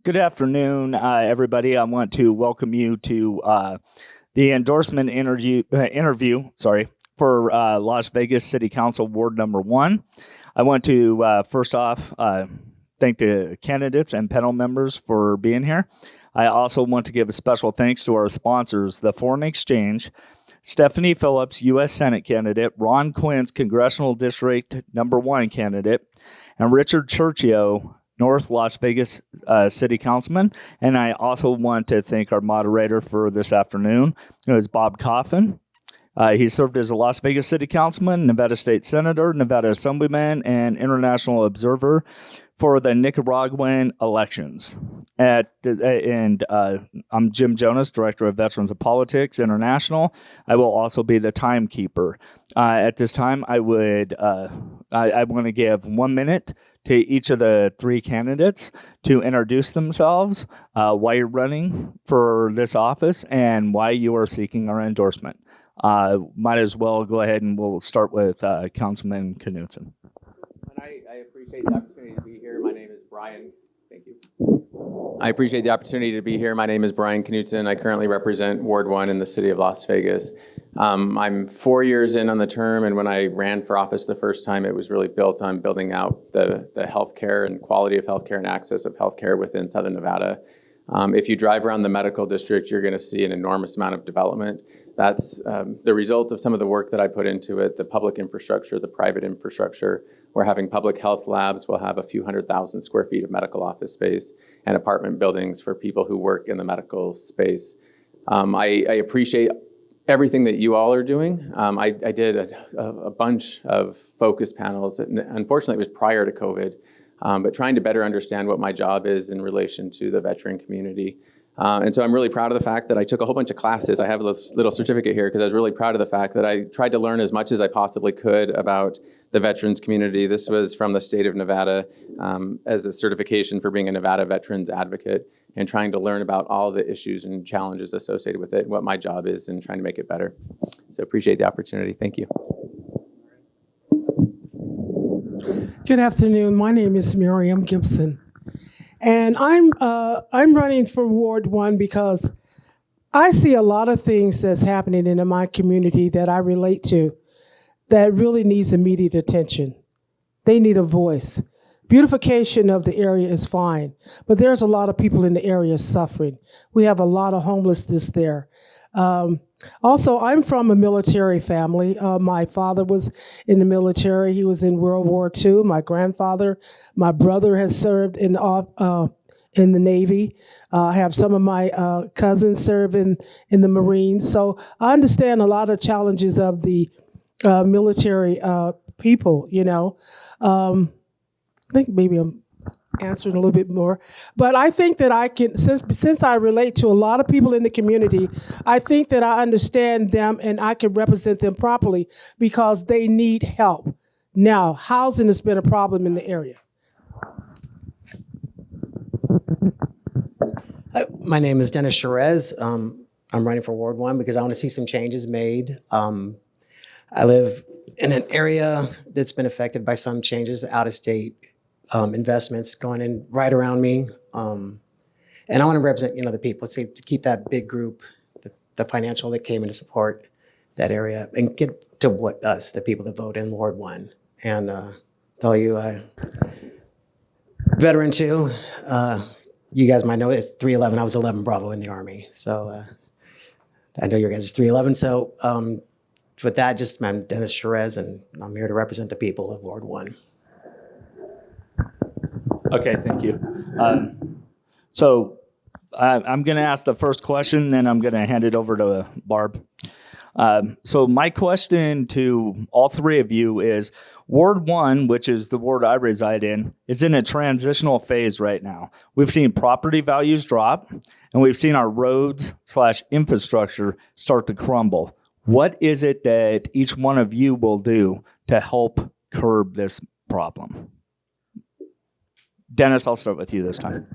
Good afternoon, everybody. I want to welcome you to the endorsement interview for Las Vegas City Council Ward Number 1. I want to first off thank the candidates and panel members for being here. I also want to give a special thanks to our sponsors, the Foreign Exchange, Stephanie Phillips, U.S. Senate candidate, Ron Quince, Congressional District Number 1 candidate, and Richard Cherchio, North Las Vegas City Councilman. And I also want to thank our moderator for this afternoon. It was Bob Coffin. He served as a Las Vegas City Councilman, Nevada State Senator, Nevada Assemblyman, and International Observer for the Nicaraguan elections. I'm Jim Jonas, Director of Veterans of Politics International. I will also be the timekeeper. At this time, I want to give 1 minute to each of the three candidates to introduce themselves, why you're running for this office, and why you are seeking our endorsement. Might as well go ahead and we'll start with Councilman Knudsen. I appreciate the opportunity to be here. My name is Brian. Thank you. I appreciate the opportunity to be here. My name is Brian Knudsen. I currently represent Ward 1 in the city of Las Vegas. I'm 4 years in on the term, and when I ran for office the first time, it was really built on building out the healthcare and quality of healthcare and access of healthcare within Southern Nevada. If you drive around the medical district, you're going to see an enormous amount of development. That's the result of some of the work that I put into it, the public infrastructure, the private infrastructure. We're having public health labs. We'll have a few 100,000 square feet of medical office space and apartment buildings for people who work in the medical space. I appreciate everything that you all are doing. I did a bunch of focus panels. Unfortunately, it was prior to COVID, but trying to better understand what my job is in relation to the veteran community. And so I'm really proud of the fact that I took a whole bunch of classes. I have a little certificate here because I was really proud of the fact that I tried to learn as much as I possibly could about the veterans community. This was from the state of Nevada as a certification for being a Nevada veterans advocate and trying to learn about all the issues and challenges associated with it, what my job is, and trying to make it better. So appreciate the opportunity. Thank you. Good afternoon. My name is Mirian Gibson. And I'm running for Ward 1 because I see a lot of things that's happening in my community that I relate to that really needs immediate attention. They need a voice. Beautification of the area is fine, but there's a lot of people in the area suffering. We have a lot of homelessness there. Also, I'm from a military family. My father was in the military. He was in World War II. My brother has served in the Navy. I have some of my cousins serve in the Marines. So I understand a lot of challenges of the military people, you know. I think maybe I'm answering a little bit more. But I think that I can, since I relate to a lot of people in the community, I think that I understand them and I can represent them properly because they need help. Now, housing has been a problem in the area. My name is Dennis Cherez. I'm running for Ward 1 because I want to see some changes made. I live in an area that's been affected by some changes, out-of-state investments going in right around me. And I want to represent, the people, to keep that big group, the financial that came in to support that area and get to us, the people that vote in Ward 1. And tell you, veteran too, you guys might know it's 311. I was 11 Bravo in the Army. So I know your guys is 311. So with that, I'm Dennis Cherez, and I'm here to represent the people of Ward 1. Okay, thank you. So I'm going to ask the first question, then I'm going to hand it over to Barb. So my question to all three of you is, Ward 1, which is the ward I reside in, is in a transitional phase right now. We've seen property values drop, and we've seen our roads/infrastructure start to crumble. What is it that each one of you will do to help curb this problem? Dennis, I'll start with you this time.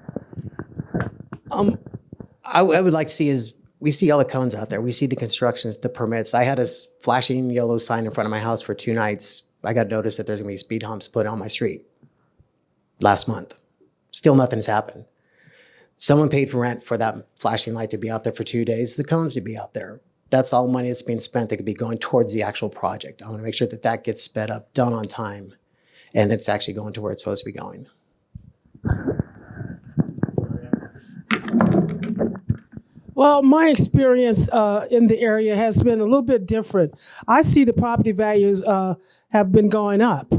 I would like to see is, we see all the cones out there. We see the constructions, the permits. I had a flashing yellow sign in front of my house for 2 nights. I got notice that there's going to be speed humps put on my street last month. Still nothing's happened. Someone paid for rent for that flashing light to be out there for 2 days, the cones to be out there. That's all money that's being spent that could be going towards the actual project. I want to make sure that that gets sped up, done on time, and it's actually going to where it's supposed to be going. Well, my experience in the area has been a little bit different. I see the property values have been going up.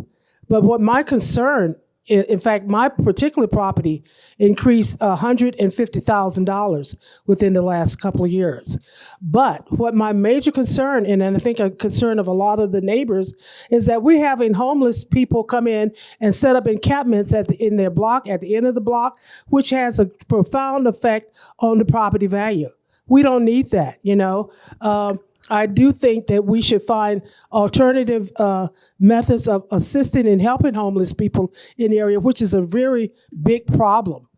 But what my concern, in fact, my particular property increased $150,000 within the last couple of years. But what my major concern, and I think a concern of a lot of the neighbors, is that we're having homeless people come in and set up encampments in their block, at the end of the block, which has a profound effect on the property value. We don't need that, you know. I do think that we should find alternative methods of assisting and helping homeless people in the area, which is a very big problem.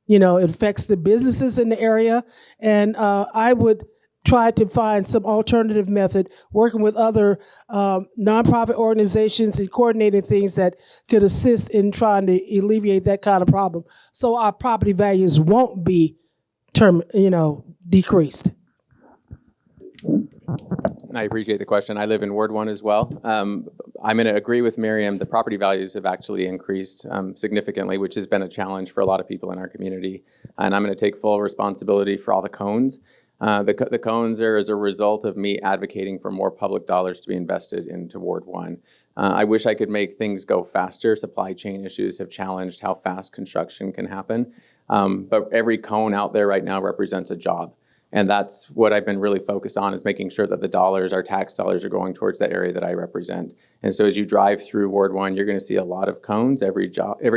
You know, it affects the businesses in the area, and I would try to find some alternative method, working with other nonprofit organizations and coordinating things that could assist in trying to alleviate that kind of problem, so our property values won't be decreased. I appreciate the question. I live in Ward 1 as well. I'm going to agree with Miriam. The property values have actually increased significantly, which has been a challenge for a lot of people in our community. And I'm going to take full responsibility for all the cones. The cones are as a result of me advocating for more public dollars to be invested into Ward 1. I wish I could make things go faster. Supply chain issues have challenged how fast construction can happen. But every cone out there right now represents a job. And that's what I've been really focused on, is making sure that the dollars, our tax dollars, are going towards that area that I represent. And so as you drive through Ward 1, you're going to see a lot of cones. Every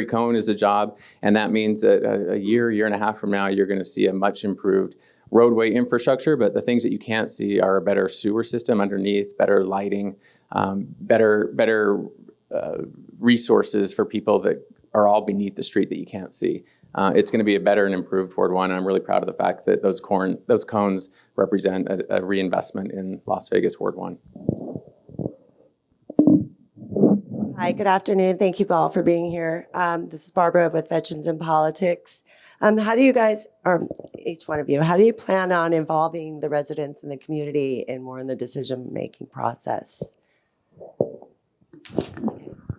cone is a job. And that means that a year and a half from now, you're going to see a much improved roadway infrastructure. But the things that you can't see are a better sewer system underneath, better lighting, better resources for people that are all beneath the street that you can't see. It's going to be a better and improved Ward 1. And I'm really proud of the fact that those cones represent a reinvestment in Las Vegas Ward 1. Hi, good afternoon. Thank you all for being here. This is Barbara with Veterans in Politics. How do you guys, or each one of you, how do you plan on involving the residents in the community and more in the decision-making process?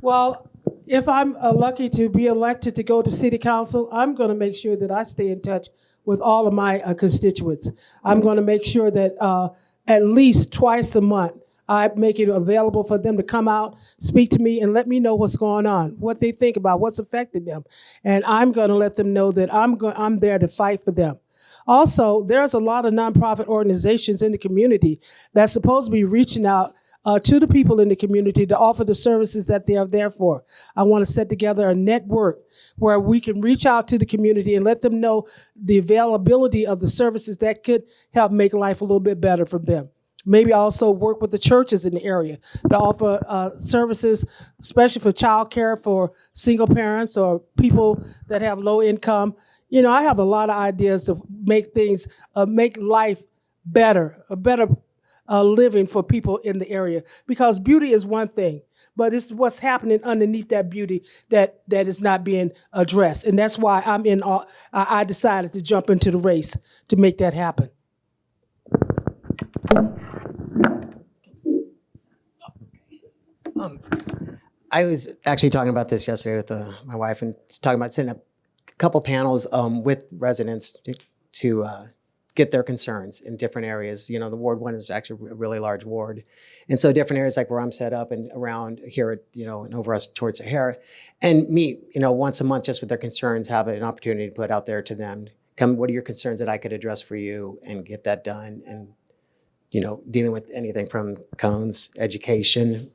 Well, if I'm lucky to be elected to go to city council, I'm going to make sure that I stay in touch with all of my constituents. I'm going to make sure that at least twice a month, I make it available for them to come out, speak to me, and let me know what's going on, what they think about, what's affected them. And I'm going to let them know that I'm there to fight for them. Also, there's a lot of nonprofit organizations in the community that's supposed to be reaching out to the people in the community to offer the services that they are there for. I want to set together a network where we can reach out to the community and let them know the availability of the services that could help make life a little bit better for them. Maybe also work with the churches in the area to offer services, especially for childcare for single parents or people that have low income. You know, I have a lot of ideas to make things, make life better, a better living for people in the area. Because beauty is one thing, but it's what's happening underneath that beauty that is not being addressed. And that's why I decided to jump into the race to make that happen. I was actually talking about this yesterday with my wife, and talking about setting up a couple panels with residents to get their concerns in different areas. You know, the Ward 1 is actually a really large ward. And so different areas like where I'm set up and around here, you know, and over us towards Sahara, and meet, you know, once a month just with their concerns, have an opportunity to put out there to them, what are your concerns that I could address for you, and get that done. And, you know, dealing with anything from cones, education,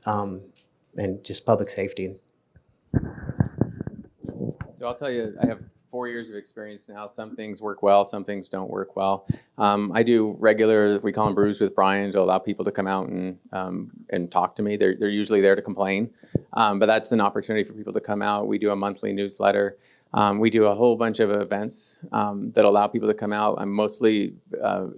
and just public safety. So I'll tell you, I have 4 years of experience now. Some things work well, some things don't work well. I do regular, we call them brews with Brian, to allow people to come out and talk to me. They're usually there to complain, but that's an opportunity for people to come out. We do a monthly newsletter. We do a whole bunch of events that allow people to come out. I'm mostly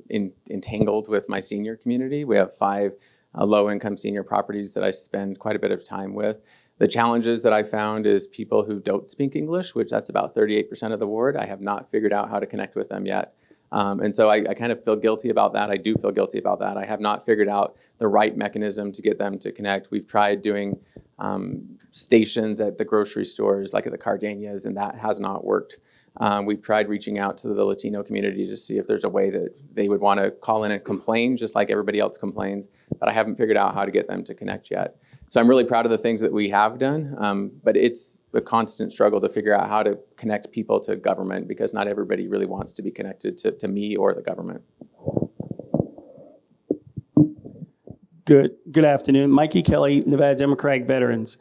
entangled with my senior community. We have 5 low-income senior properties that I spend quite a bit of time with. The challenges that I found is people who don't speak English, which that's about 38% of the ward. I have not figured out how to connect with them yet. And so I kind of feel guilty about that. I do feel guilty about that. I have not figured out the right mechanism to get them to connect. We've tried doing stations at the grocery stores, like at the Cardanias, and that has not worked. We've tried reaching out to the Latino community to see if there's a way that they would want to call in and complain, just like everybody else complains, but I haven't figured out how to get them to connect yet. So I'm really proud of the things that we have done, but it's a constant struggle to figure out how to connect people to government, because not everybody really wants to be connected to me or the government. Good afternoon. Mikey Kelly, Nevada Democratic Veterans.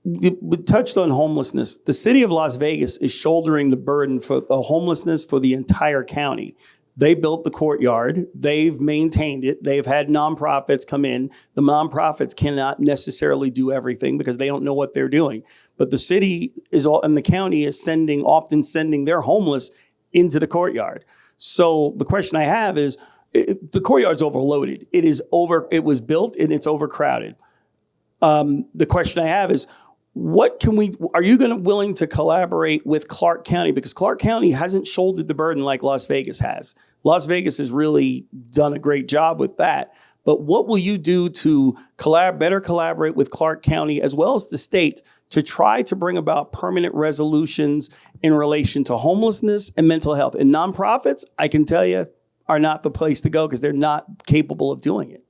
We touched on homelessness. The city of Las Vegas is shouldering the burden for homelessness for the entire county. They built the courtyard. They've maintained it. They've had nonprofits come in. The nonprofits cannot necessarily do everything because they don't know what they're doing. But the city and the county is often sending their homeless into the courtyard. So the question I have is, the courtyard's overloaded. It was built and it's overcrowded. The question I have is, are you willing to collaborate with Clark County? Because Clark County hasn't shouldered the burden like Las Vegas has. Las Vegas has really done a great job with that. But what will you do to better collaborate with Clark County as well as the state to try to bring about permanent resolutions in relation to homelessness and mental health? And nonprofits, I can tell you, are not the place to go because they're not capable of doing it.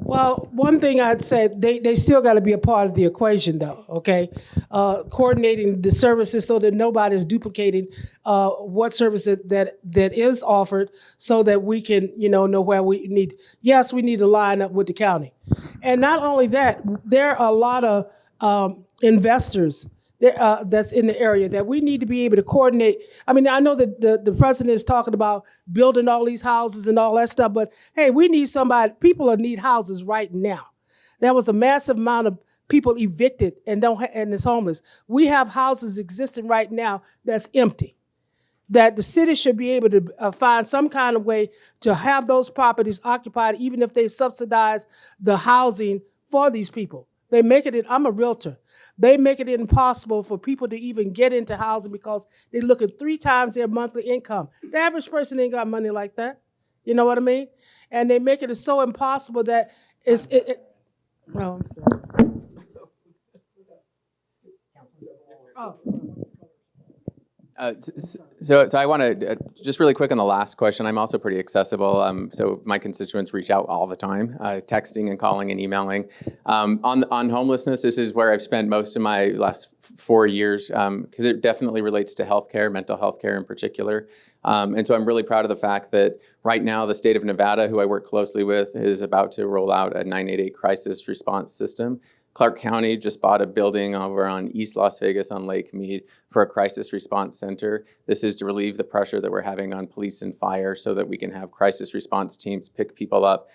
Well, one thing I'd say, they still got to be a part of the equation, though, okay? Coordinating the services so that nobody's duplicating what service that is offered so that we can, know where we need. Yes, we need to line up with the county. And not only that, there are a lot of investors that's in the area that we need to be able to coordinate. I mean, I know that the president is talking about building all these houses and all that stuff, but hey, we need people need houses right now. There was a massive amount of people evicted and is homeless. We have houses existing right now that's empty, that the city should be able to find some kind of way to have those properties occupied, even if they subsidize the housing for these people. I'm a realtor. They make it impossible for people to even get into housing because they're looking 3 times their monthly income. The average person ain't got money like that. You know what I mean? And they make it so impossible that no, I'm sorry. Oh. So I want to just really quick on the last question. I'm also pretty accessible. So my constituents reach out all the time, texting and calling and emailing. On homelessness, this is where I've spent most of my last 4 years because it definitely relates to healthcare, mental health care in particular. And so I'm really proud of the fact that right now the state of Nevada, who I work closely with, is about to roll out a 988 crisis response system. Clark County just bought a building over on East Las Vegas on Lake Mead for a crisis response center. This is to relieve the pressure that we're having on police and fire so that we can have crisis response teams pick people up,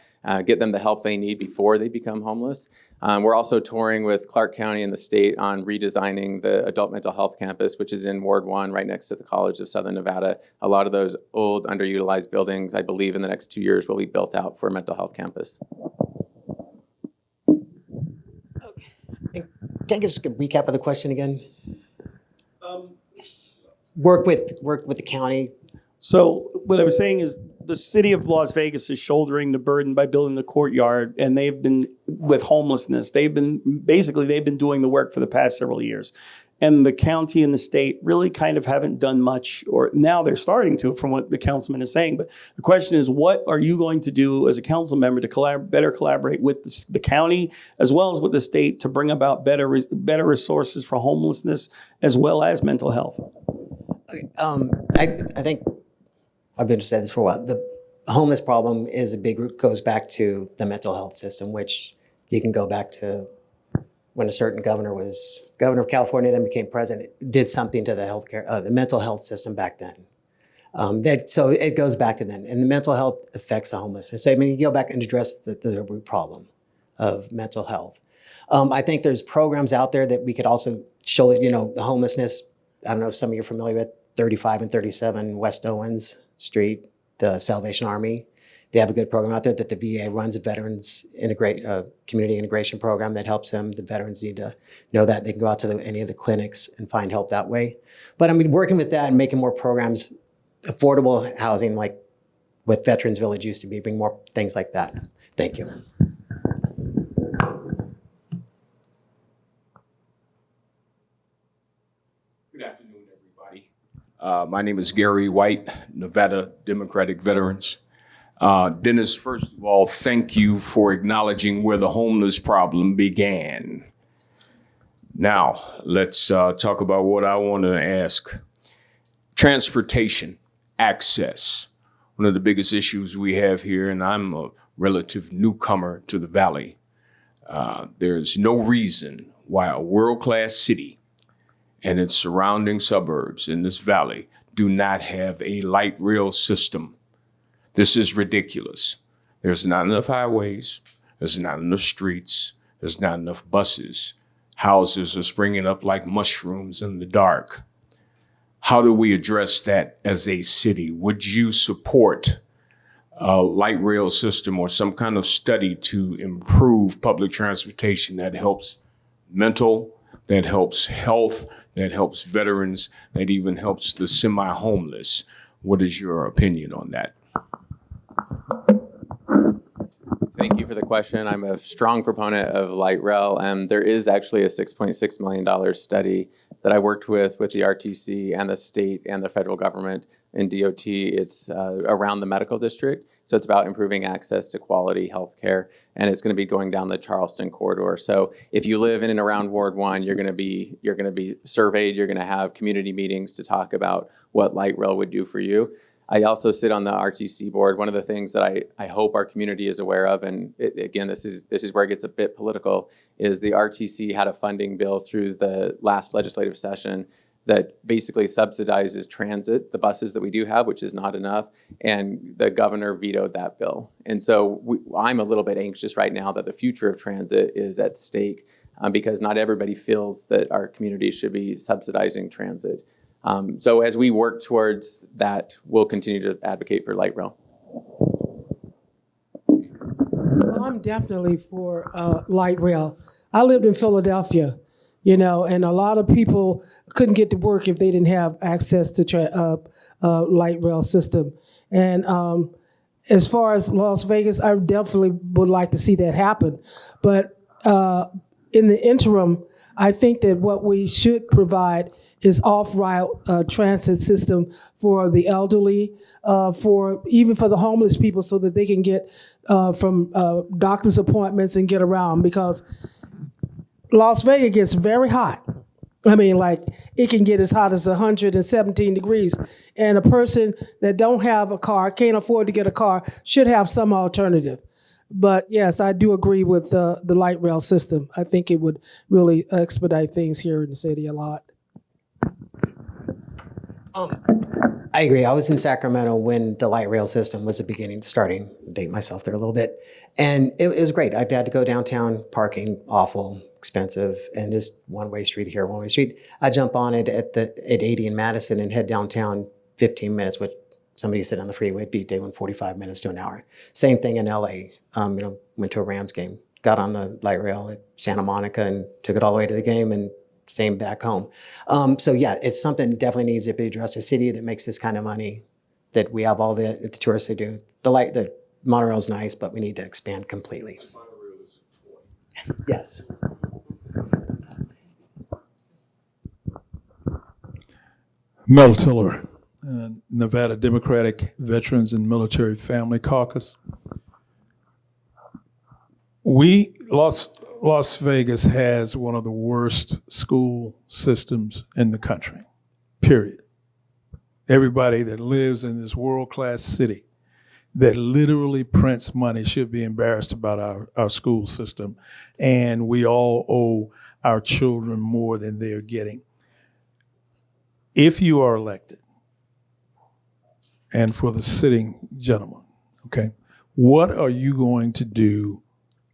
get them the help they need before they become homeless. We're also touring with Clark County and the state on redesigning the adult mental health campus, which is in Ward 1 right next to the College of Southern Nevada. A lot of those old underutilized buildings, I believe in the next 2 years, will be built out for a mental health campus. Can I give just a recap of the question again? Work with the county. So what I was saying is the city of Las Vegas is shouldering the burden by building the courtyard, and they've been with homelessness. They've been doing the work for the past several years. And the county and the state really kind of haven't done much, or now they're starting to, from what the councilman is saying. But the question is, what are you going to do as a council member to better collaborate with the county as well as with the state to bring about better resources for homelessness as well as mental health? I think I've been saying this for a while. The homeless problem is a big root, goes back to the mental health system, which you can go back to when a certain governor was governor of California, then became president, did something to the healthcare, the mental health system back then. So it goes back to then, and the mental health affects the homelessness. So I mean, you go back and address the root problem of mental health. I think there's programs out there that we could also show that, the homelessness. I don't know if some of you are familiar with 35 and 37 West Owens Street, the Salvation Army. They have a good program out there that the VA runs, a veterans community integration program that helps them. The veterans need to know that. They can go out to any of the clinics and find help that way. But I mean, working with that and making more programs, affordable housing like what Veterans Village used to be, bring more things like that. Thank you. Good afternoon, everybody. My name is Gary White, Nevada Democratic Veterans. Dennis, first of all, thank you for acknowledging where the homeless problem began. Now, let's talk about what I want to ask. Transportation, access. One of the biggest issues we have here, and I'm a relative newcomer to the Valley. There's no reason why a world-class city and its surrounding suburbs in this valley do not have a light rail system. This is ridiculous. There's not enough highways. There's not enough streets. There's not enough buses. Houses are springing up like mushrooms in the dark. How do we address that as a city? Would you support a light rail system or some kind of study to improve public transportation that helps mental, that helps health, that helps veterans, that even helps the semi-homeless? What is your opinion on that? Thank you for the question. I'm a strong proponent of light rail, and there is actually a $6.6 million study that I worked with the RTC and the state and the federal government in DOT. It's around the medical district. So it's about improving access to quality health care, and it's going to be going down the Charleston corridor. So if you live in and around Ward 1, you're going to be surveyed. You're going to have community meetings to talk about what light rail would do for you. I also sit on the RTC board. One of the things that I hope our community is aware of, and again, this is where it gets a bit political, is the RTC had a funding bill through the last legislative session that basically subsidizes transit, the buses that we do have, which is not enough, and the governor vetoed that bill. And so I'm a little bit anxious right now that the future of transit is at stake because not everybody feels that our community should be subsidizing transit. So as we work towards that, we'll continue to advocate for light rail. Well, I'm definitely for light rail. I lived in Philadelphia, and a lot of people couldn't get to work if they didn't have access to light rail system. And as far as Las Vegas, I definitely would like to see that happen. But in the interim, I think that what we should provide is off-route transit system for the elderly, even for the homeless people, so that they can get from doctor's appointments and get around, because Las Vegas gets very hot. I mean, like, it can get as hot as 117 degrees. And a person that don't have a car, can't afford to get a car, should have some alternative. But yes, I do agree with the light rail system. I think it would really expedite things here in the city a lot. I agree. I was in Sacramento when the light rail system was starting, date myself there a little bit. And it was great. I had to go downtown, parking awful, expensive, and just one-way street here, one-way street. I jump on it at 80 in Madison and head downtown 15 minutes, which somebody said on the freeway would be doing 45 minutes to an hour. Same thing in LA. Went to a Rams game, got on the light rail at Santa Monica and took it all the way to the game, and same back home. So yeah, it's something that definitely needs to be addressed. A city that makes this kind of money, that we have all the tourists that do. The monorail's nice, but we need to expand completely. Yes. Mel Tillar, Nevada Democratic Veterans and Military Family Caucus. Las Vegas has one of the worst school systems in the country, period. Everybody that lives in this world-class city that literally prints money should be embarrassed about our school system. And we all owe our children more than they're getting. If you are elected, and for the sitting gentleman, okay, what are you going to do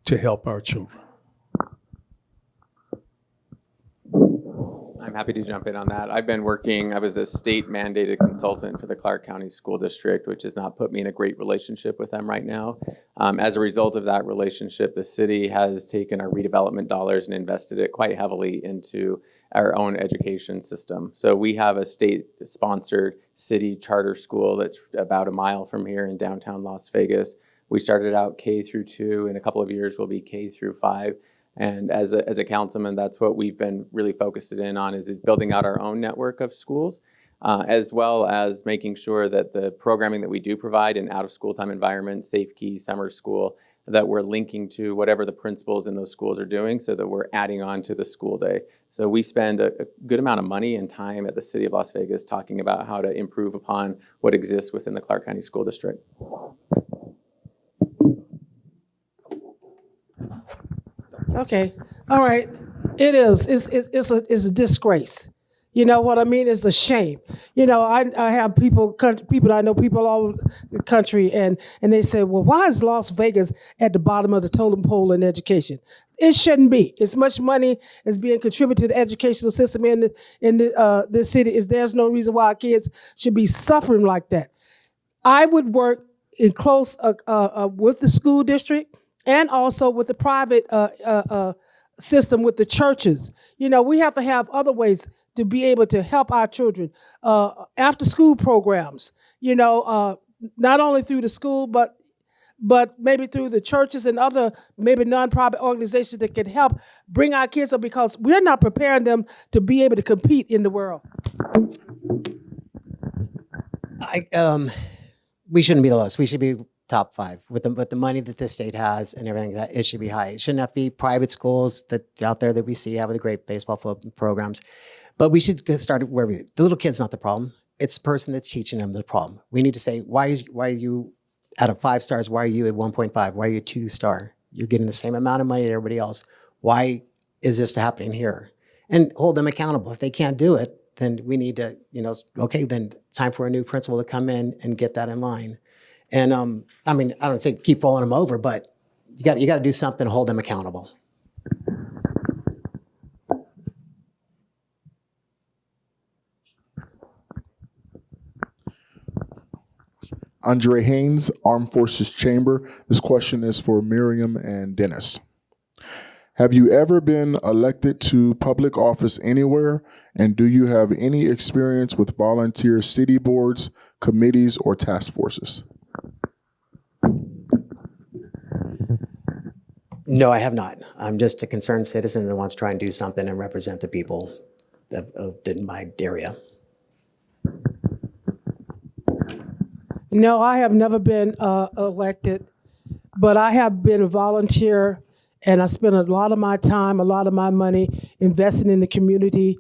to help our children? I'm happy to jump in on that. I was a state mandated consultant for the Clark County School District, which has not put me in a great relationship with them right now. As a result of that relationship, the city has taken our redevelopment dollars and invested it quite heavily into our own education system. So we have a state-sponsored city charter school that's about a mile from here in downtown Las Vegas. We started out K through 2. In a couple of years, we'll be K through 5. And as a councilman, that's what we've been really focused in on is building out our own network of schools, as well as making sure that the programming that we do provide in out-of-school time environments, Safe Key, summer school, that we're linking to whatever the principals in those schools are doing so that we're adding on to the school day. So we spend a good amount of money and time at the City of Las Vegas talking about how to improve upon what exists within the Clark County School District. Okay, all right. It is. It's a disgrace. You know what I mean? It's a shame. You know, I have people I know people all over the country, and they say, well, why is Las Vegas at the bottom of the totem pole in education? It shouldn't be. As much money is being contributed to the educational system in this city. There's no reason why our kids should be suffering like that. I would work in close with the school district and also with the private system with the churches. You know, we have to have other ways to be able to help our children. After school programs, you know, not only through the school, but maybe through the churches and other maybe nonprofit organizations that can help bring our kids up, because we're not preparing them to be able to compete in the world. We shouldn't be the lowest. We should be top 5 with the money that the state has and everything. That it should be high. It shouldn't have to be private schools that out there that we see have the great baseball programs. But we should start where the little kid's not the problem. It's the person that's teaching them the problem. We need to say, why are you out of 5 stars? Why are you at 1.5? Why are you 2 star? You're getting the same amount of money as everybody else. Why is this happening here? And hold them accountable. If they can't do it, then we need to, okay, then time for a new principal to come in and get that in line. And I don't say keep rolling them over, but you got to do something to hold them accountable. Andre Haynes, Armed Forces Chamber. This question is for Miriam and Dennis. Have you ever been elected to public office anywhere? And do you have any experience with volunteer city boards, committees, or task forces? No, I have not. I'm just a concerned citizen that wants to try and do something and represent the people of my area. No, I have never been elected, but I have been a volunteer, and I spent a lot of my time, a lot of my money investing in the community,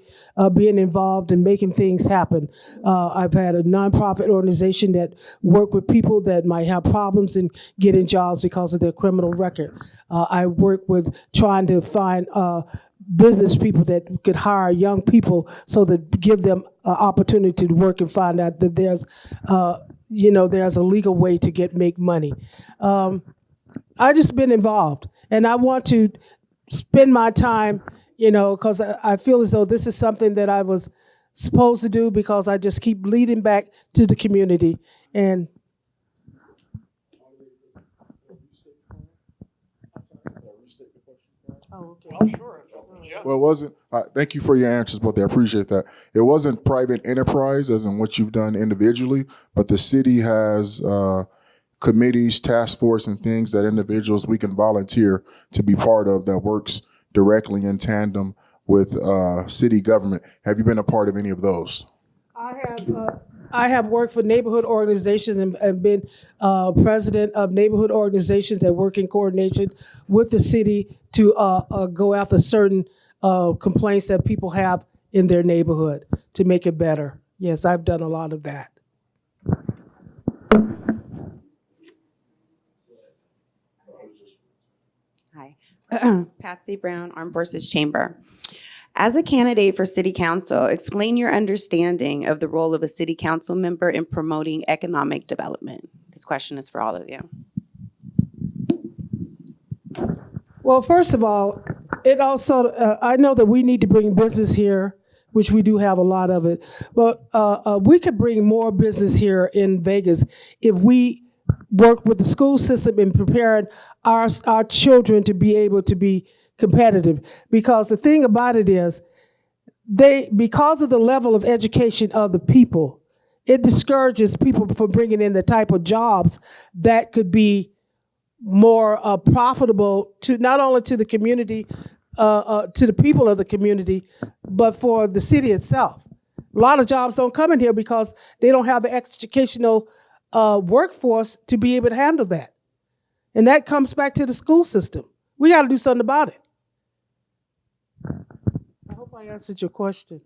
being involved in making things happen. I've had a nonprofit organization that worked with people that might have problems in getting jobs because of their criminal record. I work with trying to find business people that could hire young people so that give them an opportunity to work and find out that there's a legal way to make money. I just been involved, and I want to spend my time, because I feel as though this is something that I was supposed to do, because I just keep leading back to the community. And Well, it wasn't. Thank you for your answers, both. I appreciate that. It wasn't private enterprise, as in what you've done individually, but the city has committees, task force, and things that individuals we can volunteer to be part of that works directly in tandem with city government. Have you been a part of any of those? I have worked for neighborhood organizations and been president of neighborhood organizations that work in coordination with the city to go after certain complaints that people have in their neighborhood to make it better. Yes, I've done a lot of that. Hi, Patsy Brown, Armed Forces Chamber. As a candidate for City Council, explain your understanding of the role of a City Council member in promoting economic development. This question is for all of you. Well, first of all, it also I know that we need to bring business here. which we do have a lot of it. But we could bring more business here in Vegas if we work with the school system in preparing our children to be able to be competitive. Because the thing about it is, because of the level of education of the people, it discourages people from bringing in the type of jobs that could be more profitable to not only to the community, to the people of the community, but for the city itself. A lot of jobs don't come in here because they don't have the educational workforce to be able to handle that. And that comes back to the school system. We got to do something about it. I hope I answered your question.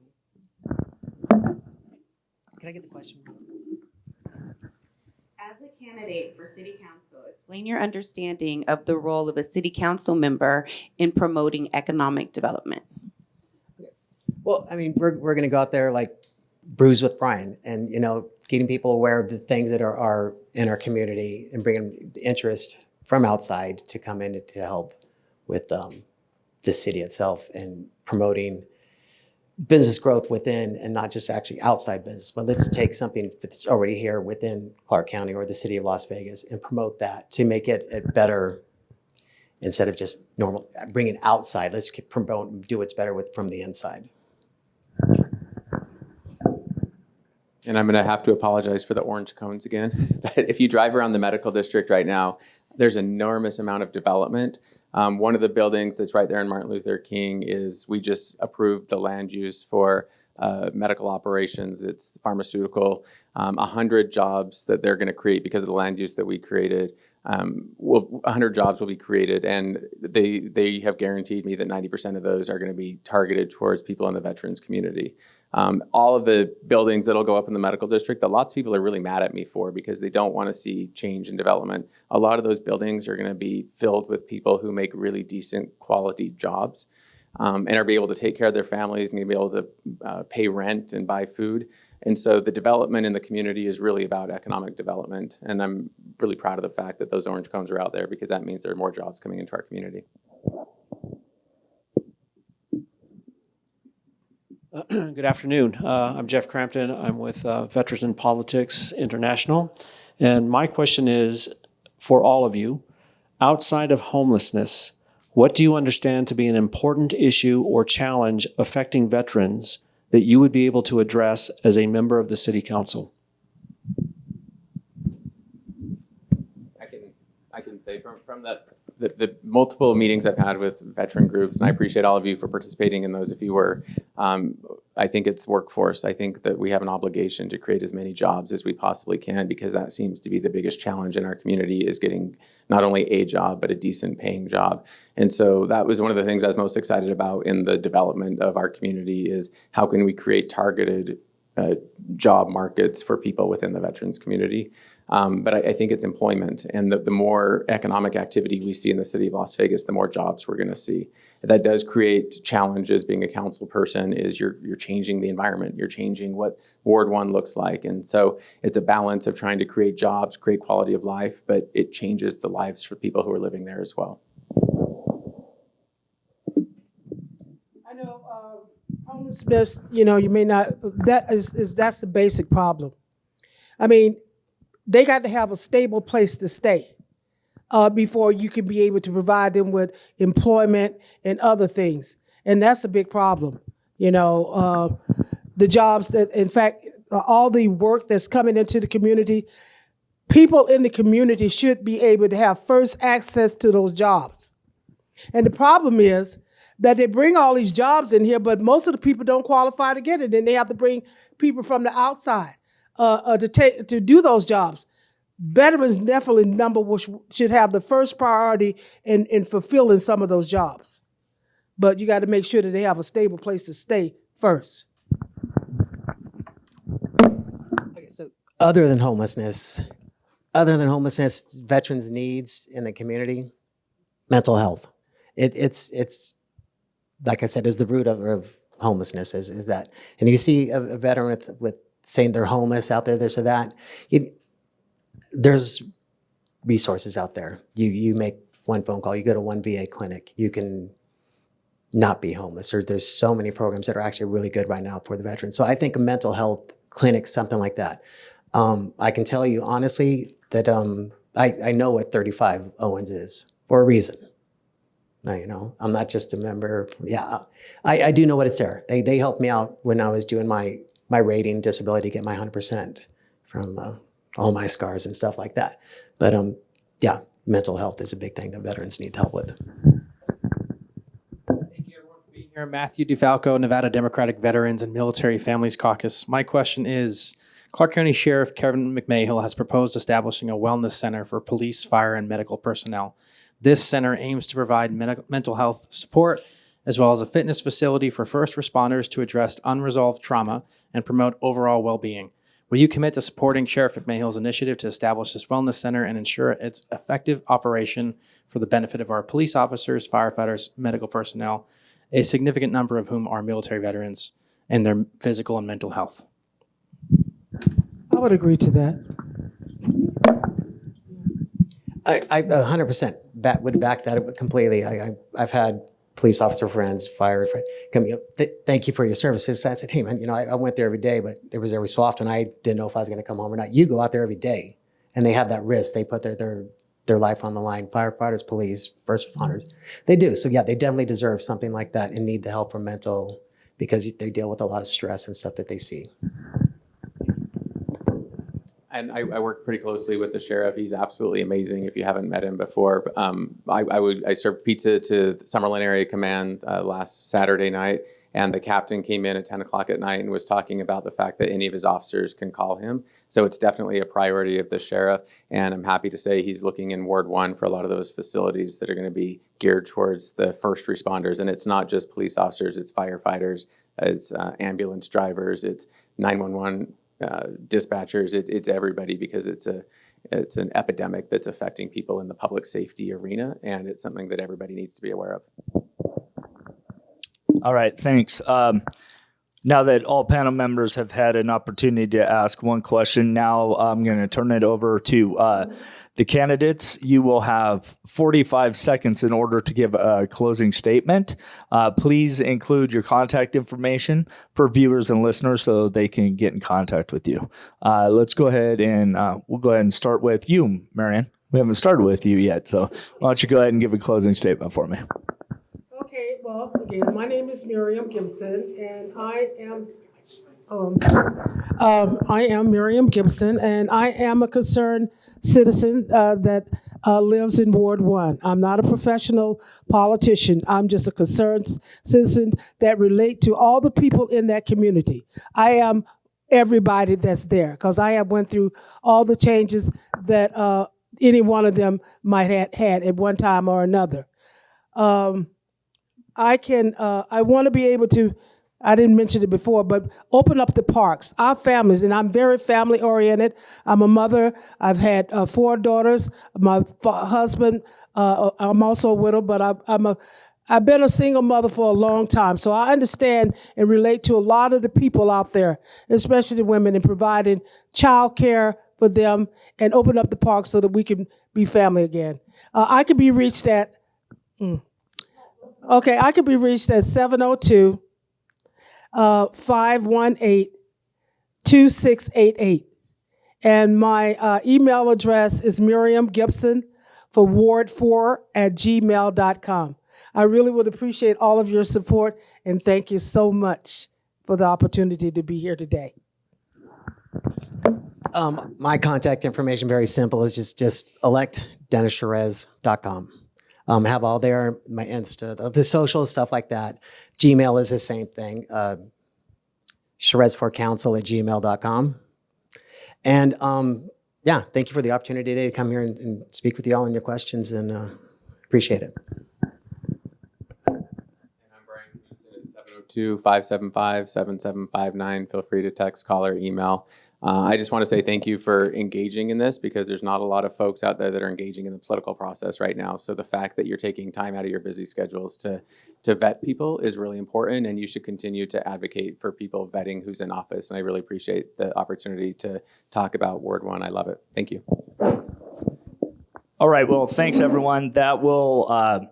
Can I get the question? As a candidate for city council, explain your understanding of the role of a city council member in promoting economic development. Well, I mean, we're going to go out there like Brews with Brian and, getting people aware of the things that are in our community and bringing the interest from outside to come in to help with the city itself and promoting business growth within and not just actually outside business, but let's take something that's already here within Clark County or the city of Las Vegas and promote that to make it better instead of just normal, bringing outside. Let's promote and do what's better from the inside. And I'm going to have to apologize for the orange cones again. But if you drive around the medical district right now, there's an enormous amount of development. One of the buildings that's right there in Martin Luther King we just approved the land use for medical operations. It's pharmaceutical, 100 jobs that they're going to create because of the land use that we created. 100 jobs will be created, and they have guaranteed me that 90% of those are going to be targeted towards people in the veterans community. All of the buildings that'll go up in the medical district that lots of people are really mad at me for because they don't want to see change and development. A lot of those buildings are going to be filled with people who make really decent quality jobs and are be able to take care of their families and be able to pay rent and buy food. And so the development in the community is really about economic development. And I'm really proud of the fact that those orange cones are out there because that means there are more jobs coming into our community. Good afternoon. I'm Jeff Crampton. I'm with Veterans in Politics International. And my question is for all of you, outside of homelessness, what do you understand to be an important issue or challenge affecting veterans that you would be able to address as a member of the City Council? I can say from the multiple meetings I've had with veteran groups, and I appreciate all of you for participating in those if you were, I think it's workforce. I think that we have an obligation to create as many jobs as we possibly can because that seems to be the biggest challenge in our community is getting not only a job, but a decent paying job. And so that was one of the things I was most excited about in the development of our community is how can we create targeted job markets for people within the veterans community. But I think it's employment. And the more economic activity we see in the city of Las Vegas, the more jobs we're going to see. That does create challenges being a council person is you're changing the environment. You're changing what Ward 1 looks like. And so it's a balance of trying to create jobs, create quality of life, but it changes the lives for people who are living there as well. I know homelessness, you may not, that's the basic problem. I mean, they got to have a stable place to stay before you can be able to provide them with employment and other things. And that's a big problem. The jobs that, in fact, all the work that's coming into the community, people in the community should be able to have first access to those jobs. And the problem is that they bring all these jobs in here, but most of the people don't qualify to get it. And they have to bring people from the outside to do those jobs. Veterans definitely should have the first priority in fulfilling some of those jobs. But you got to make sure that they have a stable place to stay first. Okay, so other than homelessness, veterans' needs in the community, mental health. It's like I said, is the root of homelessness is that. And you see a veteran with saying they're homeless out there, this or that. There's resources out there. You make one phone call, you go to one VA clinic. You can not be homeless. There's so many programs that are actually really good right now for the veterans. So I think a mental health clinic, something like that. I can tell you honestly that I know what 35 Owens is for a reason. Now, you know, I'm not just a member. Yeah, I do know what it's there. They helped me out when I was doing my rating disability to get my 100% from all my scars and stuff like that. But yeah, mental health is a big thing that veterans need help with. Thank you everyone for being here. Matthew DeFalco, Nevada Democratic Veterans and Military Families Caucus. My question is, Clark County Sheriff Kevin McMahill has proposed establishing a wellness center for police, fire, and medical personnel. This center aims to provide mental health support as well as a fitness facility for first responders to address unresolved trauma and promote overall well-being. Will you commit to supporting Sheriff McMahill's initiative to establish this wellness center and ensure its effective operation for the benefit of our police officers, firefighters, medical personnel, a significant number of whom are military veterans, and their physical and mental health? I would agree to that. I 100% would back that up completely. I've had police officer friends, fire friends, come up, thank you for your services. I said, hey man, you know, I went there every day, but it was every so often. I didn't know if I was going to come home or not. You go out there every day, and they have that risk. They put their life on the line. Firefighters, police, first responders, they do. So yeah, they definitely deserve something like that and need the help from mental, because they deal with a lot of stress and stuff that they see. And I work pretty closely with the sheriff. He's absolutely amazing. If you haven't met him before, I served pizza to Summerlin Area Command last Saturday night, and the captain came in at 10 o'clock at night and was talking about the fact that any of his officers can call him. So it's definitely a priority of the sheriff, and I'm happy to say he's looking in Ward 1 for a lot of those facilities that are going to be geared towards the first responders. And it's not just police officers, it's firefighters, it's ambulance drivers, it's 911 dispatchers, it's everybody, because it's an epidemic that's affecting people in the public safety arena, and it's something that everybody needs to be aware of. All right, thanks. Now that all panel members have had an opportunity to ask one question, now I'm going to turn it over to the candidates. You will have 45 seconds in order to give a closing statement. Please include your contact information for viewers and listeners so they can get in contact with you. Let's go ahead and we'll go ahead and start with you, Mirian. We haven't started with you yet, so why don't you go ahead and give a closing statement for me? Okay, well, again, my name is Mirian Gibson, and I am Miriam Gibson, and I am a concerned citizen that lives in Ward 1. I'm not a professional politician. I'm just a concerned citizen that relate to all the people in that community. I am everybody that's there, because I have went through all the changes that any one of them might have had at one time or another. I want to be able to, I didn't mention it before, but open up the parks, our families, and I'm very family oriented. I'm a mother. I've had 4 daughters. My husband, I'm also a widow, but I've been a single mother for a long time. So I understand and relate to a lot of the people out there, especially the women, in providing child care for them and open up the parks so that we can be family again. I could be reached at, I could be reached at 702-518-2688. And my email address is Miriam Gibson for ward4@gmail.com. I really would appreciate all of your support, and thank you so much for the opportunity to be here today. My contact information, very simple, is just electdennischerez.com. Have all there, my Insta, the social stuff like that. Gmail is the same thing, Cherez4council@gmail.com. And yeah, thank you for the opportunity today to come here and speak with you all and your questions, and appreciate it. And I'm Brian Knudsen at 702-575-7759. Feel free to text, call, or email. I just want to say thank you for engaging in this, because there's not a lot of folks out there that are engaging in the political process right now. So the fact that you're taking time out of your busy schedules to vet people is really important, and you should continue to advocate for people vetting who's in office. And I really appreciate the opportunity to talk about Ward 1. I love it. Thank you. All right. Well, thanks, everyone. That will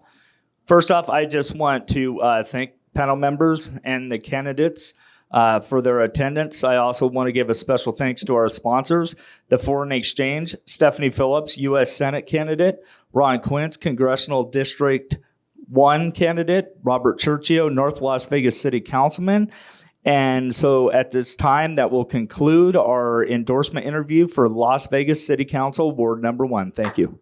First off, I just want to thank panel members and the candidates for their attendance. I also want to give a special thanks to our sponsors, the Foreign Exchange, Stephanie Phillips, U.S. Senate candidate, Ron Quince, Congressional District 1 candidate, Robert Cherchio, North Las Vegas City Councilman. And so at this time, that will conclude our endorsement interview for Las Vegas City Council, Ward number 1. Thank you.